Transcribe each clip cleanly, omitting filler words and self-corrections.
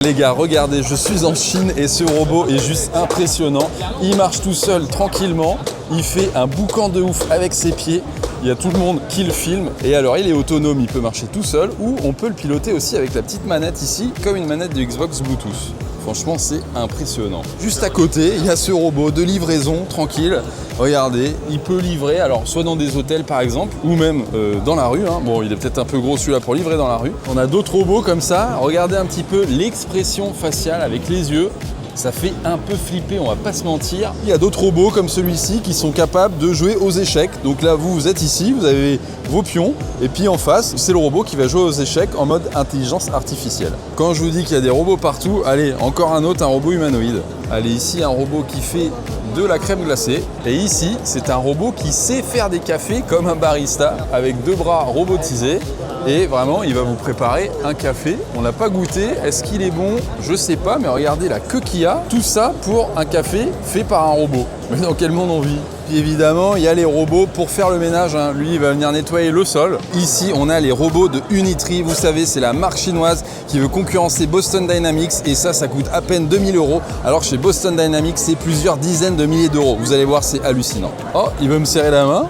Les gars, regardez, je suis en Chine et ce robot est juste impressionnant. Il marche tout seul, tranquillement. Il fait un boucan de ouf avec ses pieds. Il y a tout le monde qui le filme. Et alors, il est autonome, il peut marcher tout seul ou on peut le piloter aussi avec la petite manette ici, comme une manette de Xbox Bluetooth. Franchement, c'est impressionnant. Juste à côté, il y a ce robot de livraison, tranquille. Regardez, il peut livrer, alors soit dans des hôtels par exemple, ou même dans la rue. Bon, il est peut-être un peu gros celui-là pour livrer dans la rue. On a d'autres robots comme ça. Regardez un petit peu l'expression faciale avec les yeux. Ça fait un peu flipper, on va pas se mentir. Il y a d'autres robots comme celui-ci qui sont capables de jouer aux échecs. Donc là, vous êtes ici, vous avez vos pions, et puis en face, c'est le robot qui va jouer aux échecs en mode intelligence artificielle. Quand je vous dis qu'il y a des robots partout, allez, encore un autre, un robot humanoïde. Allez, ici, un robot qui fait de la crème glacée. Et ici, c'est un robot qui sait faire des cafés comme un barista, avec 2 bras robotisés. Et vraiment, il va vous préparer un café. On l'a pas goûté. Est-ce qu'il est bon? Je sais pas, mais regardez la queue qu'il y a. Tout ça pour un café fait par un robot. Mais dans quel monde on vit? Puis évidemment, il y a les robots pour faire le ménage. Lui, il va venir nettoyer le sol. Ici, on a les robots de Unitree. Vous savez, c'est la marque chinoise qui veut concurrencer Boston Dynamics. Et ça coûte à peine 2000 €. Alors chez Boston Dynamics, c'est plusieurs dizaines de milliers d'euros. Vous allez voir, c'est hallucinant. Oh, il veut me serrer la main?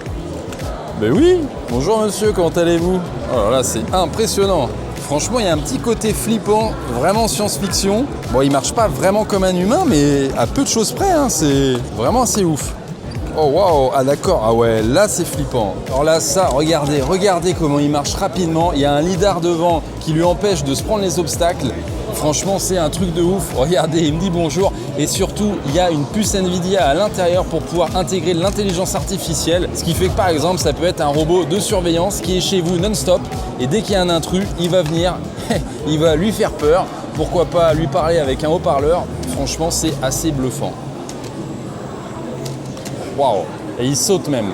Ben oui. Bonjour monsieur, comment allez-vous? Oh là là, c'est impressionnant. Franchement, il y a un petit côté flippant, vraiment science-fiction. Bon, il marche pas vraiment comme un humain, mais à peu de choses près, c'est vraiment assez ouf. Oh waouh, ah d'accord, ah ouais, là c'est flippant. Alors là, ça, regardez comment il marche rapidement. Il y a un lidar devant qui lui empêche de se prendre les obstacles. Franchement, c'est un truc de ouf. Regardez, il me dit bonjour. Et surtout, il y a une puce Nvidia à l'intérieur pour pouvoir intégrer l'intelligence artificielle. Ce qui fait que par exemple, ça peut être un robot de surveillance qui est chez vous non-stop. Et dès qu'il y a un intrus, il va venir, il va lui faire peur. Pourquoi pas lui parler avec un haut-parleur. Franchement, c'est assez bluffant. Waouh! Et il saute même.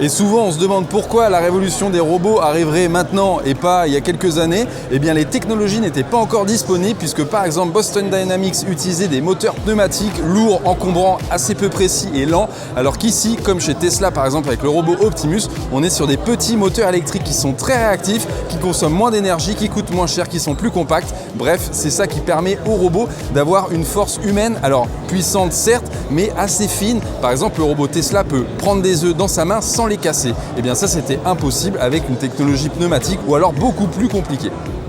Et souvent, on se demande pourquoi la révolution des robots arriverait maintenant et pas il y a quelques années. Eh bien, les technologies n'étaient pas encore disponibles puisque, par exemple, Boston Dynamics utilisait des moteurs pneumatiques lourds, encombrants, assez peu précis et lents. Alors qu'ici, comme chez Tesla, par exemple, avec le robot Optimus, on est sur des petits moteurs électriques qui sont très réactifs, qui consomment moins d'énergie, qui coûtent moins cher, qui sont plus compacts. Bref, c'est ça qui permet aux robots d'avoir une force humaine, alors puissante certes, mais assez fine. Par exemple, le robot Tesla peut prendre des œufs dans sa main sans les casser. Et bien ça, c'était impossible avec une technologie pneumatique ou alors beaucoup plus compliquée.